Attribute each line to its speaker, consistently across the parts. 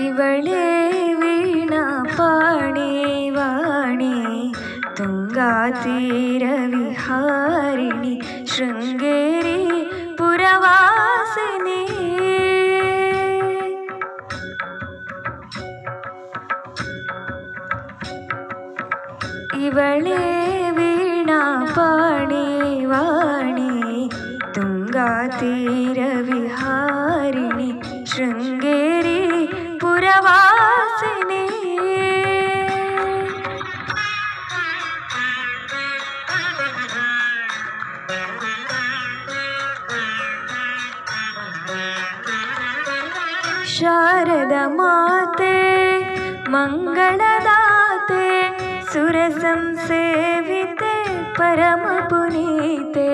Speaker 1: ಇವಳೇ ವೀಣಾ ಪಾಣಿ ವಾಣಿ ತುಂಗಾ ತೀರ ವಿಹಾರಿಣಿ ಶೃಂಗೇರಿ ಪುರವಾಸಿನಿ. ಇವಳೇ ವೀಣಾ ಪಾಣಿ ವಾಣಿ ತುಂಗಾ ತೀರ ವಿಹಾರಿಣಿ ಶೃಂಗೇರಿ ಪುರವಾಸಿನಿ. ಶಾರದ ಮಾತೆ ಮಂಗಳದಾತೆ ಸುರಸಂಸೇವಿತೆ ಪರಮ ಪುನೀತೆ.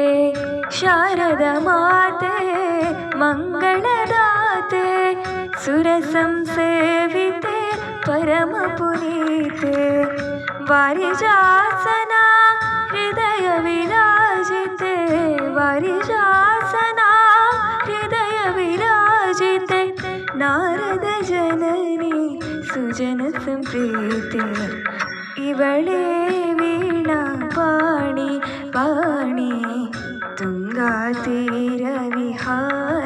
Speaker 1: ಶಾರದ ಮಾತೆ ಮಂಗಳದಾತೆ ಸುರಸಂಸೇವಿತೆ ಪರಮ ಪುನೀತೆ. ವಾರಿಜಾಸನ ಹೃದಯ ವಿರಾಜಿತೆ ವಾರಿಜಾಸನ ಹೃದಯ ವಿರಾಜಿತೆ. ನಾರದ ಜನನಿ ಸುಜನ ಸಂಪ್ರೀತೆ. ಇವಳೇ ವೀಣಾ ಪಾಣಿ ಪಾಣಿ ತುಂಗಾ ತೀರ ವಿಹಾರ